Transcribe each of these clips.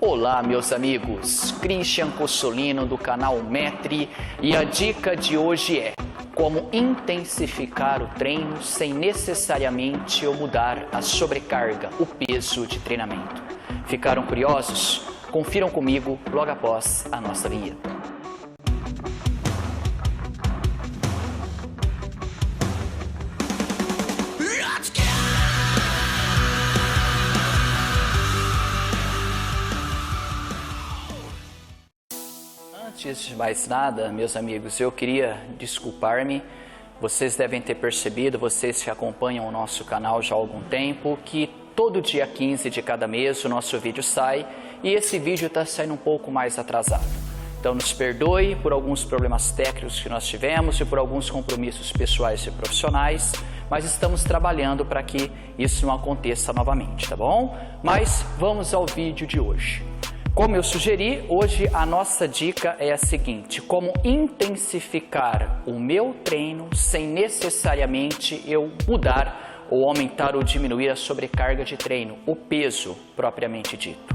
Olá, meus amigos, Christian Cossolino do canal Metri, e a dica de hoje é como intensificar o treino sem necessariamente eu mudar a sobrecarga, o peso de treinamento. Ficaram curiosos? Confiram comigo logo após a nossa vinheta. Antes de mais nada, meus amigos, eu queria desculpar-me. Vocês devem ter percebido, vocês que acompanham o nosso canal já há algum tempo, que todo dia 15 de cada mês o nosso vídeo sai e esse vídeo está saindo um pouco mais atrasado. Então nos perdoe por alguns problemas técnicos que nós tivemos e por alguns compromissos pessoais e profissionais, mas estamos trabalhando para que isso não aconteça novamente, tá bom? Mas vamos ao vídeo de hoje. Como eu sugeri, hoje a nossa dica é a seguinte: como intensificar o meu treino sem necessariamente eu mudar ou aumentar ou diminuir a sobrecarga de treino, o peso propriamente dito.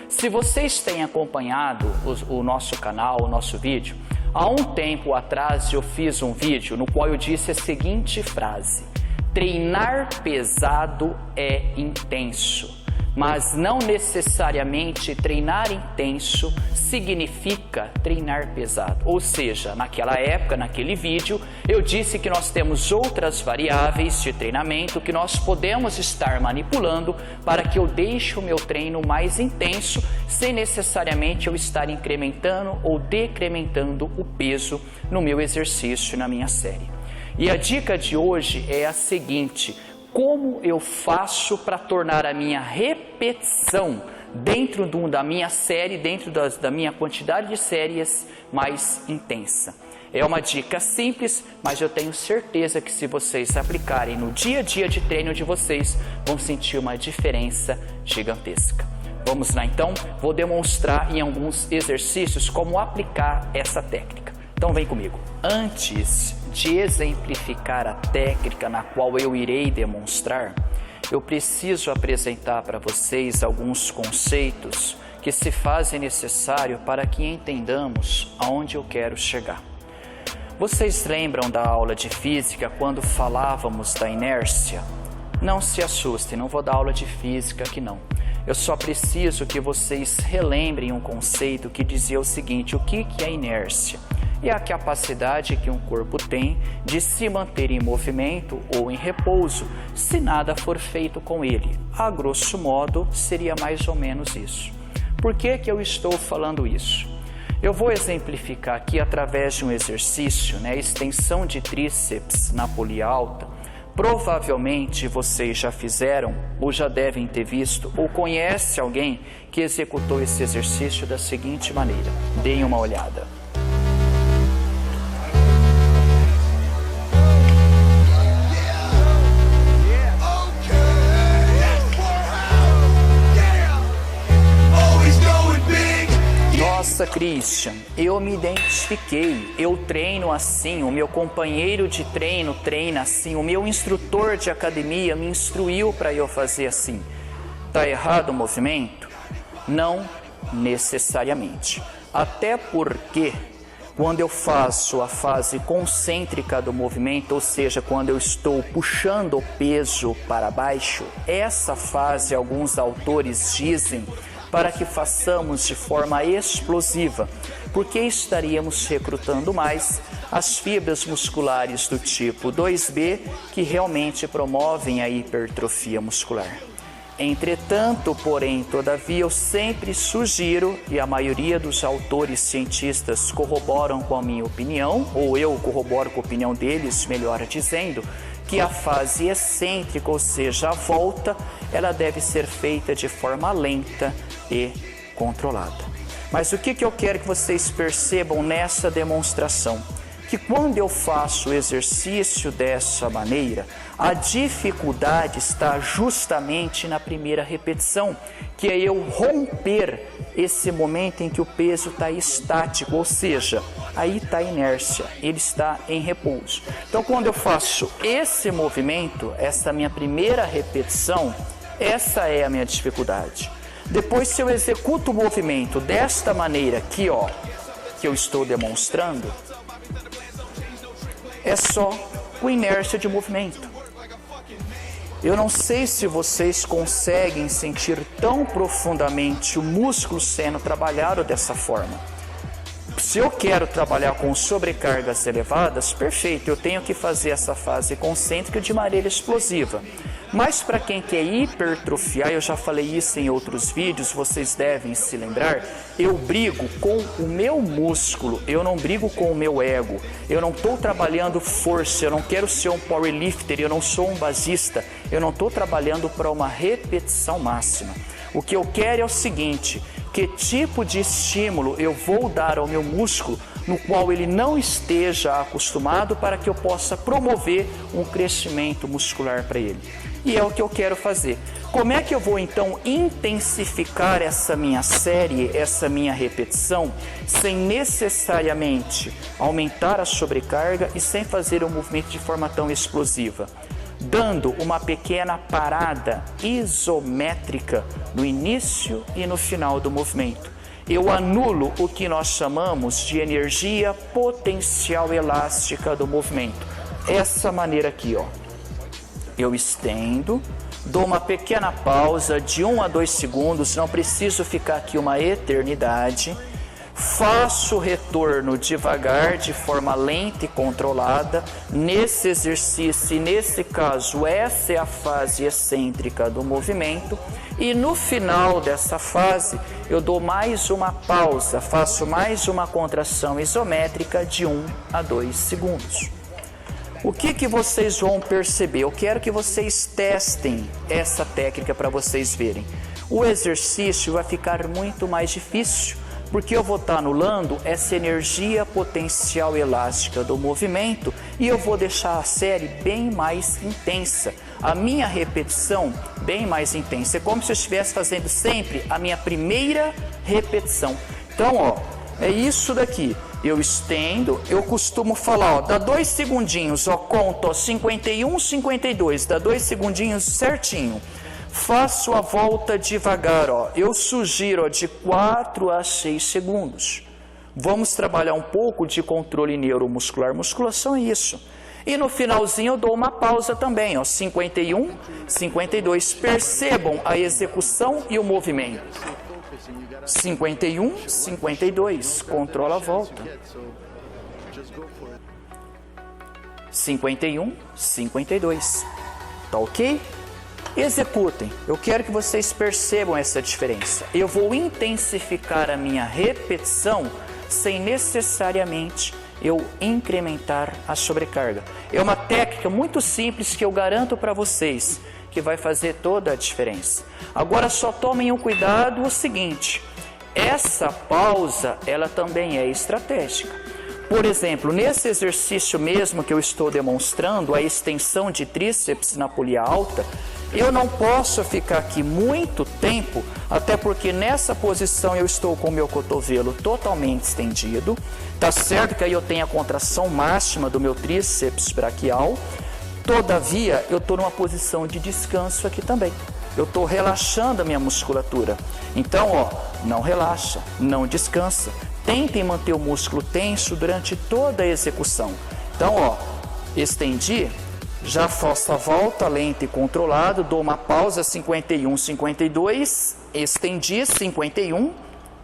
Se vocês têm acompanhado o nosso canal, o nosso vídeo, há um tempo atrás eu fiz um vídeo no qual eu disse a seguinte frase: treinar pesado é intenso. Mas não necessariamente treinar intenso significa treinar pesado. Ou seja, naquela época, naquele vídeo, eu disse que nós temos outras variáveis de treinamento que nós podemos estar manipulando para que eu deixe o meu treino mais intenso, sem necessariamente eu estar incrementando ou decrementando o peso no meu exercício, na minha série. E a dica de hoje é a seguinte: como eu faço para tornar a minha repetição dentro da minha série, dentro da minha quantidade de séries mais intensa? É uma dica simples, mas eu tenho certeza que se vocês aplicarem no dia a dia de treino de vocês, vão sentir uma diferença gigantesca. Vamos lá então, vou demonstrar em alguns exercícios como aplicar essa técnica. Então vem comigo. Antes de exemplificar a técnica na qual eu irei demonstrar, eu preciso apresentar para vocês alguns conceitos que se fazem necessário para que entendamos aonde eu quero chegar. Vocês lembram da aula de física quando falávamos da inércia? Não se assustem, não vou dar aula de física aqui não. Eu só preciso que vocês relembrem um conceito que dizia o seguinte: o que é inércia? É a capacidade que um corpo tem de se manter em movimento ou em repouso se nada for feito com ele. A grosso modo, seria mais ou menos isso. Por que eu estou falando isso? Eu vou exemplificar aqui através de um exercício, extensão de tríceps na polia alta. Provavelmente vocês já fizeram ou já devem ter visto ou conhece alguém que executou esse exercício da seguinte maneira. Deem uma olhada. Nossa, Christian, eu me identifiquei, eu treino assim, o meu companheiro de treino treina assim, o meu instrutor de academia me instruiu para eu fazer assim. Está errado o movimento? Não necessariamente. Até porque quando eu faço a fase concêntrica do movimento, ou seja, quando eu estou puxando o peso para baixo, essa fase, alguns autores dizem, para que façamos de forma explosiva, porque estaríamos recrutando mais as fibras musculares do tipo 2B, que realmente promovem a hipertrofia muscular. Entretanto, porém, todavia, eu sempre sugiro, e a maioria dos autores cientistas corroboram com a minha opinião, ou eu corroboro com a opinião deles, melhor dizendo, que a fase excêntrica, ou seja, a volta, ela deve ser feita de forma lenta e controlada. Mas o que eu quero que vocês percebam nessa demonstração? Que quando eu faço o exercício dessa maneira, a dificuldade está justamente na primeira repetição, que é eu romper esse momento em que o peso está estático, ou seja, aí está a inércia, ele está em repouso. Então, quando eu faço esse movimento, essa minha primeira repetição, essa é a minha dificuldade. Depois, se eu executo o movimento desta maneira aqui, ó, que eu estou demonstrando, é só com inércia de movimento. Eu não sei se vocês conseguem sentir tão profundamente o músculo sendo trabalhado dessa forma. Se eu quero trabalhar com sobrecargas elevadas, perfeito, eu tenho que fazer essa fase concêntrica de maneira explosiva. Mas para quem quer hipertrofiar, eu já falei isso em outros vídeos, vocês devem se lembrar, eu brigo com o meu músculo, eu não brigo com o meu ego. Eu não estou trabalhando força, eu não quero ser um powerlifter, eu não sou um basista, eu não estou trabalhando para uma repetição máxima. O que eu quero é o seguinte, que tipo de estímulo eu vou dar ao meu músculo no qual ele não esteja acostumado para que eu possa promover um crescimento muscular para ele. E é o que eu quero fazer. Como é que eu vou então intensificar essa minha série, essa minha repetição, sem necessariamente aumentar a sobrecarga e sem fazer o movimento de forma tão explosiva? Dando uma pequena parada isométrica no início e no final do movimento. Eu anulo o que nós chamamos de energia potencial elástica do movimento. Essa maneira aqui, ó. Eu estendo, dou uma pequena pausa de 1 a 2 segundos, não preciso ficar aqui uma eternidade. Faço o retorno devagar, de forma lenta e controlada. Nesse exercício, e nesse caso, essa é a fase excêntrica do movimento. E no final dessa fase, eu dou mais uma pausa, faço mais uma contração isométrica de 1 a 2 segundos. O que vocês vão perceber? Eu quero que vocês testem essa técnica para vocês verem. O exercício vai ficar muito mais difícil, porque eu vou estar anulando essa energia potencial elástica do movimento e eu vou deixar a série bem mais intensa. A minha repetição bem mais intensa. É como se eu estivesse fazendo sempre a minha primeira repetição. Então, ó, é isso daqui. Eu estendo, eu costumo falar, ó, dá 2 segundinhos, ó, conto, ó, 51, 52, dá 2 segundinhos certinho. Faço a volta devagar, ó. Eu sugiro, ó, de 4 a 6 segundos. Vamos trabalhar um pouco de controle neuromuscular. Musculação é isso. E no finalzinho eu dou uma pausa também, ó, 51, 52. Percebam a execução e o movimento. 51, 52. Controla a volta. 51, 52. Tá ok? Executem. Eu quero que vocês percebam essa diferença. Eu vou intensificar a minha repetição sem necessariamente eu incrementar a sobrecarga. É uma técnica muito simples que eu garanto para vocês que vai fazer toda a diferença. Agora só tomem o cuidado o seguinte, essa pausa ela também é estratégica. Por exemplo, nesse exercício mesmo que eu estou demonstrando, a extensão de tríceps na polia alta, eu não posso ficar aqui muito tempo, até porque nessa posição eu estou com o meu cotovelo totalmente estendido. Tá certo que aí eu tenho a contração máxima do meu tríceps braquial, todavia eu estou numa posição de descanso aqui também. Eu estou relaxando a minha musculatura. Então, ó, não relaxa, não descansa. Tentem manter o músculo tenso durante toda a execução. Então, ó, estendi, já faço a volta lenta e controlada, dou uma pausa 51, 52, estendi 51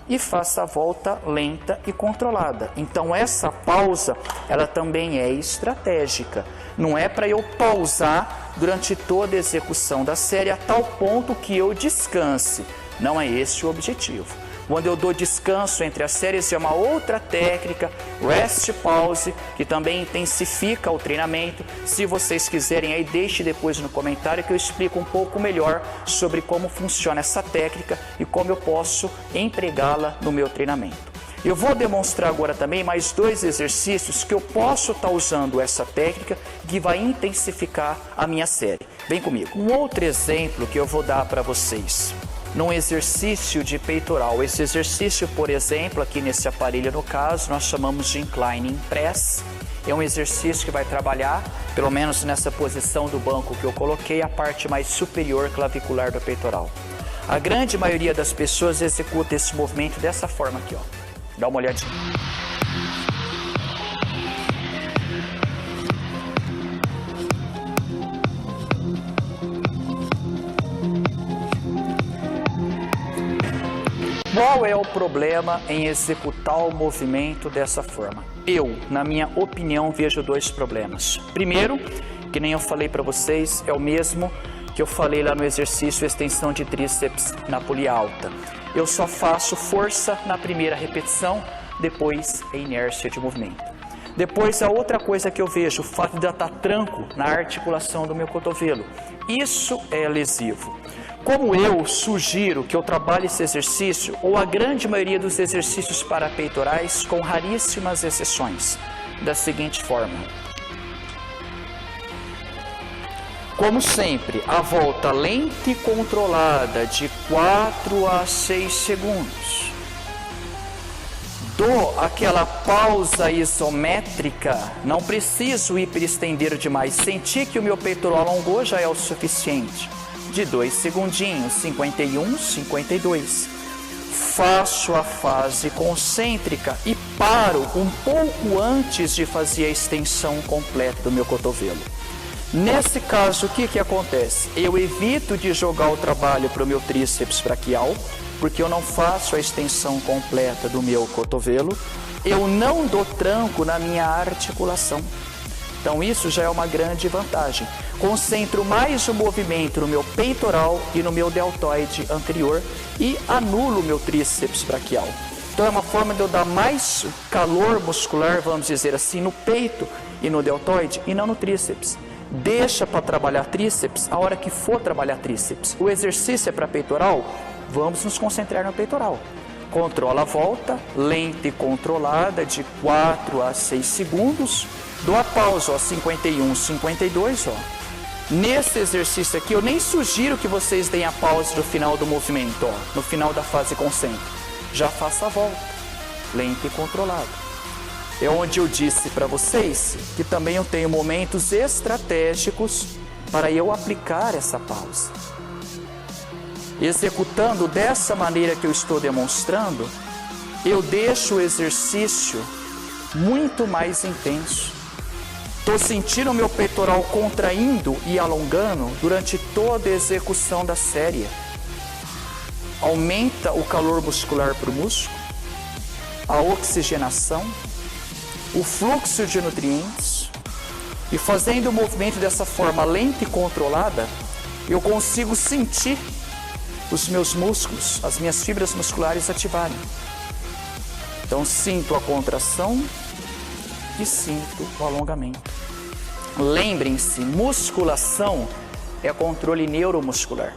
e faço a volta lenta e controlada. Então essa pausa, ela também é estratégica. Não é para eu pausar durante toda a execução da série a tal ponto que eu descanse. Não é esse o objetivo. Quando eu dou descanso entre as séries é uma outra técnica, rest pause, que também intensifica o treinamento. Se vocês quiserem aí, deixe depois no comentário que eu explico um pouco melhor sobre como funciona essa técnica e como eu posso empregá-la no meu treinamento. Eu vou demonstrar agora também mais 2 exercícios que eu posso estar usando essa técnica que vai intensificar a minha série. Vem comigo. Um outro exemplo que eu vou dar para vocês. Num exercício de peitoral. Esse exercício, por exemplo, aqui nesse aparelho no caso, nós chamamos de Inclining Press. É um exercício que vai trabalhar, pelo menos nessa posição do banco que eu coloquei, a parte mais superior clavicular do peitoral. A grande maioria das pessoas executa esse movimento dessa forma aqui, ó. Dá uma olhadinha. Qual é o problema em executar o movimento dessa forma? Eu, na minha opinião, vejo dois problemas. Primeiro, que nem eu falei para vocês, é o mesmo que eu falei lá no exercício extensão de tríceps na polia alta. Eu só faço força na primeira repetição, depois a inércia de movimento. Depois, a outra coisa que eu vejo, o fato de eu dar tranco na articulação do meu cotovelo. Isso é lesivo. Como eu sugiro que eu trabalhe esse exercício, ou a grande maioria dos exercícios para peitorais, com raríssimas exceções, da seguinte forma. Como sempre, a volta lenta e controlada de 4 a 6 segundos. Dou aquela pausa isométrica, não preciso hiperestender demais. Senti que o meu peitoral alongou, já é o suficiente. De 2 segundinhos, 51, 52. Faço a fase concêntrica e paro um pouco antes de fazer a extensão completa do meu cotovelo. Nesse caso, o que acontece? Eu evito de jogar o trabalho para o meu tríceps braquial, porque eu não faço a extensão completa do meu cotovelo. Eu não dou tranco na minha articulação. Então isso já é uma grande vantagem. Concentro mais o movimento no meu peitoral e no meu deltoide anterior e anulo o meu tríceps braquial. Então é uma forma de eu dar mais calor muscular, vamos dizer assim, no peito e no deltoide e não no tríceps. Deixa para trabalhar tríceps a hora que for trabalhar tríceps. O exercício é para peitoral, vamos nos concentrar no peitoral. Controla a volta, lenta e controlada, de 4 a 6 segundos. Dou a pausa, ó, 51, 52, ó. Nesse exercício aqui, eu nem sugiro que vocês deem a pausa no final do movimento, ó, no final da fase concêntrica. Já faça a volta, lenta e controlada. É onde eu disse para vocês que também eu tenho momentos estratégicos para eu aplicar essa pausa. Executando dessa maneira que eu estou demonstrando, eu deixo o exercício muito mais intenso. Estou sentindo o meu peitoral contraindo e alongando durante toda a execução da série. Aumenta o calor muscular para o músculo, a oxigenação, o fluxo de nutrientes. E fazendo o movimento dessa forma lenta e controlada, eu consigo sentir os meus músculos, as minhas fibras musculares ativarem. Então sinto a contração e sinto o alongamento. Lembrem-se, musculação é controle neuromuscular.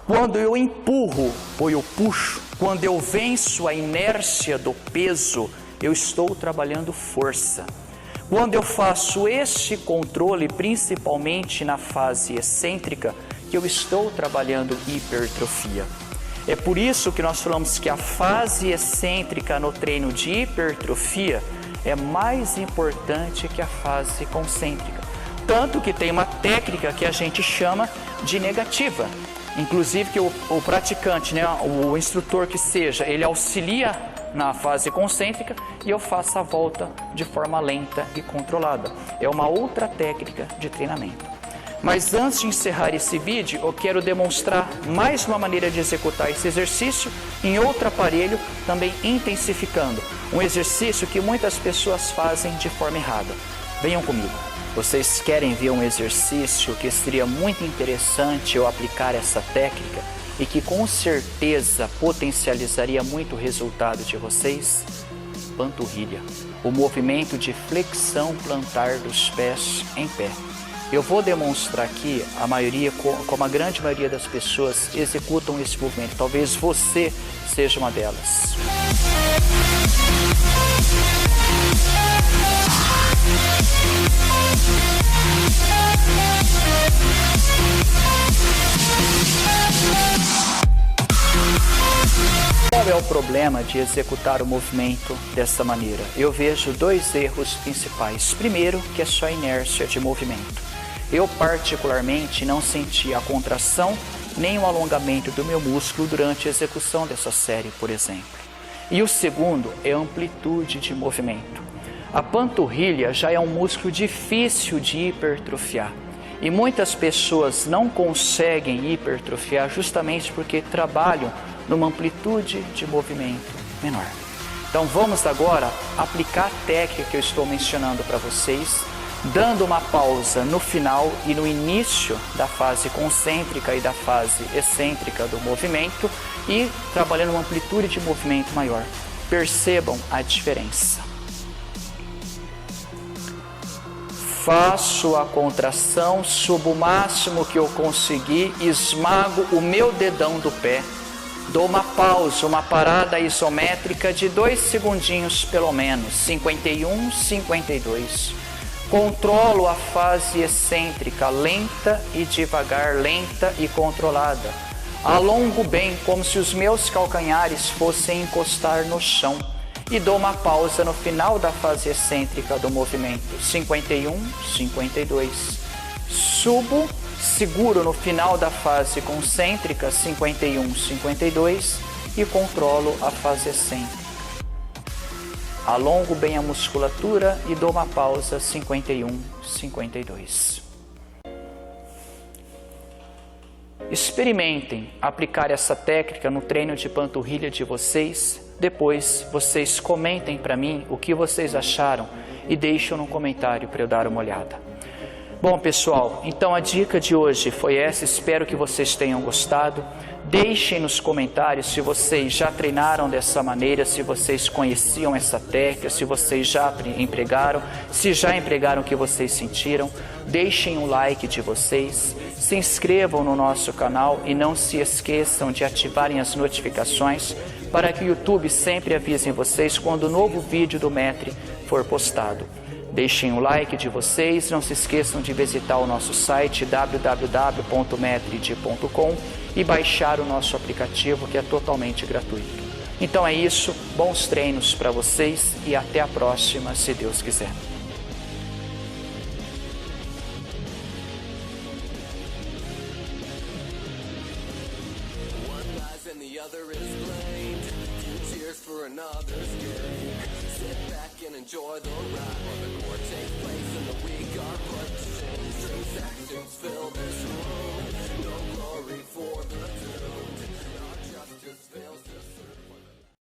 Quando eu empurro ou eu puxo, quando eu venço a inércia do peso, eu estou trabalhando força. Quando eu faço este controle, principalmente na fase excêntrica, que eu estou trabalhando hipertrofia. É por isso que nós falamos que a fase excêntrica no treino de hipertrofia é mais importante que a fase concêntrica. Tanto que tem uma técnica que a gente chama de negativa. Inclusive que o praticante, né, o instrutor que seja, ele auxilia na fase concêntrica e eu faço a volta de forma lenta e controlada. É uma outra técnica de treinamento. Mas antes de encerrar esse vídeo, eu quero demonstrar mais uma maneira de executar esse exercício em outro aparelho, também intensificando. Um exercício que muitas pessoas fazem de forma errada. Venham comigo. Vocês querem ver um exercício que seria muito interessante eu aplicar essa técnica e que com certeza potencializaria muito o resultado de vocês? Panturrilha. O movimento de flexão plantar dos pés em pé. Eu vou demonstrar aqui a maioria, como a grande maioria das pessoas executam esse movimento. Talvez você seja uma delas. Qual é o problema de executar o movimento dessa maneira? Eu vejo dois erros principais. Primeiro, que é só inércia de movimento. Eu particularmente não senti a contração nem o alongamento do meu músculo durante a execução dessa série, por exemplo. E o segundo é a amplitude de movimento. A panturrilha já é um músculo difícil de hipertrofiar. E muitas pessoas não conseguem hipertrofiar justamente porque trabalham numa amplitude de movimento menor. Então vamos agora aplicar a técnica que eu estou mencionando para vocês, dando uma pausa no final e no início da fase concêntrica e da fase excêntrica do movimento e trabalhando uma amplitude de movimento maior. Percebam a diferença. Faço a contração, subo o máximo que eu conseguir, esmago o meu dedão do pé, dou uma pausa, uma parada isométrica de 2 segundinhos pelo menos, 51, 52. Controlo a fase excêntrica, lenta e devagar, lenta e controlada. Alongo bem, como se os meus calcanhares fossem encostar no chão. E dou uma pausa no final da fase excêntrica do movimento, 51, 52. Subo, seguro no final da fase concêntrica, 51, 52 e controlo a fase excêntrica. Alongo bem a musculatura e dou uma pausa, 51, 52. Experimentem aplicar essa técnica no treino de panturrilha de vocês. Depois, vocês comentem para mim o que vocês acharam e deixem no comentário para eu dar uma olhada. Bom, pessoal, então a dica de hoje foi essa. Espero que vocês tenham gostado. Deixem nos comentários se vocês já treinaram dessa maneira, se vocês conheciam essa técnica, se vocês já empregaram, se já empregaram o que vocês sentiram. Deixem um like de vocês, se inscrevam no nosso canal e não se esqueçam de ativarem as notificações para que o YouTube sempre avise vocês quando o novo vídeo do Metri for postado. Deixem o like de vocês, não se esqueçam de visitar o nosso site www.metrid.com e baixar o nosso aplicativo que é totalmente gratuito. Então é isso, bons treinos para vocês e até a próxima, se Deus quiser. Enjoy the ride while the court takes place and the weak are put to shame. Strings, actions fill this room. No glory for the doomed, not justice.